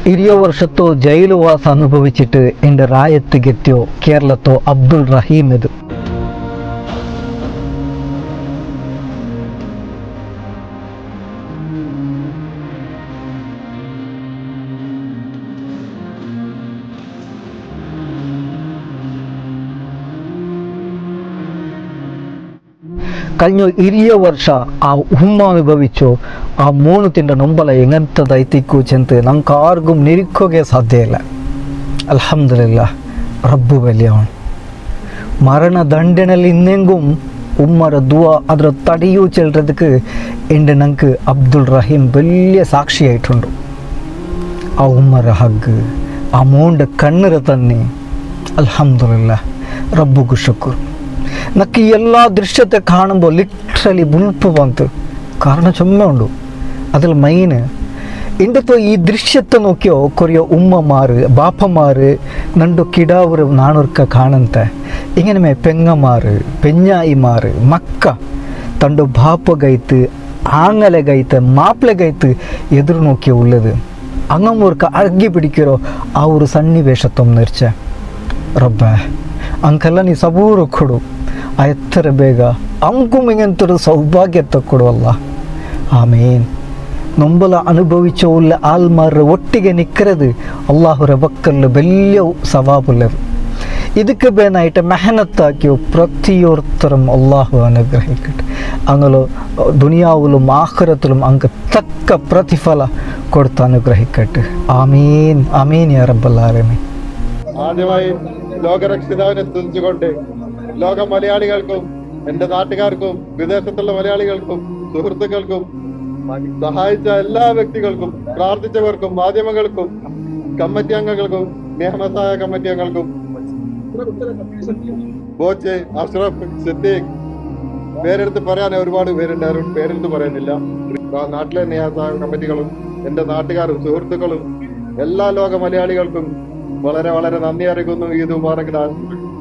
ಹಿರಿಯ ವರ್ಷತ್ತೋ ಜೈಲುವಾಸ ಅನುಭವಿಸಿಟ್ಟು എൻ്റെ ರಾಯತ್ತಿಗೆತ್ತಿಯೋ കേരളത്തോ അബ്ദുൾ റഹീം ഇത്. കഴിഞ്ഞ 20 ವರ್ಷ ಆ ಉಮ್ಮ ಅನುಭವಿಸೋ ಆ ಮೂಣು ತಿಂಡ ನೊಂಬಲ ಎಂಗಂತದೈತಿಕ್ಕು ಚೆಂತೆ ನಂಗೆ ಆರ್ಗೂ ನಿರೀಕ್ಷೋಗೆ ಸಾಧ್ಯ ಇಲ್ಲ. ಅಲ್ಹಮ್ದುಲಿಲ್ಲಾಹ್ റബ്ബ് വലിയവൻ. മരണദണ്ഡനയിൽ ഇന്നെങ്കും ഉമ്മറ ദുആ ಅದರ തടിയു ചെല്ലുறதுக்கு എൻ്റെ ഞങ്ങൾക്ക് അബ്ദുൾ റഹീം വലിയ സാക്ഷിയായിട്ടുണ്ട്. ആ ഉമ്മറ ഹഗ് ആ മോൻ്റെ കണ്ണീർ തന്നെ അൽഹംദുലില്ലാഹ് റബ്ബുക്ക് ശുക്ർ. നക്ക് ഈ എല്ലാ ദൃശ്യത്തെ കാണുമ്പോൾ ലിറ്ററലി ബുൾപ്പ് വന്ന് കാരണം ചുമ ഉണ്ട്. അതിൽ മെയിന് ಇಂದತ್ತೋ ಈ ದೃಶ್ಯத்தை ನೋಕಿಯೋ ಕೊರಿಯೋ ಉಮ್ಮಮಾರು ಬಾಪಮಾರು ನಂಡು ಕಿಡಾವರು ನಾನೂರ್ಕ ಕಾಣಂತೆ ಇಂಗನೆ ಪೆಂಗಮಾರು ಪೆഞ്ഞായിമാರು ಮಕ್ಕ ತಂಡು ಬಾಪಗೈತು ആങ്ങലകൈത്ത് മാപ്പിളകൈത്ത് എതിർ നോക്കിയ ഉള്ളത് അങ്ങമ്മൂർക്ക് അഴകി പിടിക്കോ ആ ഒരു സന്നിവേശത്വം നിറച്ച റബ്ബ ಅಂಕಲ್ಲ ನೀ ಸಬೂರು ಕೊಡು ಆ ಎತ್ತರ ಬೇಗ ಅಂಕು ಮಿಂಗಂತರು ಸೌಭಾಗ್ಯತೆ ಕೊಡುವಲ್ಲ ಆಮೀನ್. നൊമ്പല അനുഭവിച്ച ഉള്ള ആൽമാരുടെ ഒട്ടിಗೆ നിൽക്കുന്നത് അള്ളാഹുരെ വക്കലിൽ വലിയ സവാബുള്ളത്. ಇದಕ್ಕೆ ಬೇನಾയിട്ട് മെഹനത്താക്കിയോ പ്രത്യോർത്തരം അള്ളാഹു അനുഗ്രഹിക്കട്ടെ. അങ്ങനെ ദുനിയാവിലും ആഖിറത്തിലും അങ്ങ് തക്ക പ്രതിഫല കൊടുത്ത് അനുഗ്രഹിക്കട്ടെ. ആമീൻ ആമീൻ യാ റബ്ബൽ ആലമീൻ. ആദ്യമായി ലോകരക്ഷിതാവിനെ സ്തുതിച്ചുകൊണ്ട് ലോക മലയാളികൾക്കും എൻ്റെ നാട്ടുകാർക്കും വിദേശത്തുള്ള മലയാളികൾക്കും സുഹൃത്തുക്കൾക്കും സഹായിച്ച എല്ലാ വ്യക്തികൾക്കും പ്രാർത്ഥിച്ചവർക്കും മാധ്യമങ്ങൾക്കും കമ്മിറ്റി അംഗങ്ങൾക്കും നിയമസഹായ കമ്മിറ്റി അംഗങ്ങൾക്കും ബോച്ചെ അഷ്റഫ് സിദ്ദീഖ് പേരെടുത്ത് പറയാൻ ഒരുപാട് പേരുണ്ടായിരുന്നു, പേരെടുത്ത് പറയുന്നില്ല. നാട്ടിലെ നിയമസഹായ കമ്മിറ്റികളും എൻ്റെ നാട്ടുകാരും സുഹൃത്തുക്കളും എല്ലാ ലോക മലയാളികൾക്കും വളരെ വളരെ നന്ദി അറിയിക്കുന്നു. ഈദ് മുബാറക്.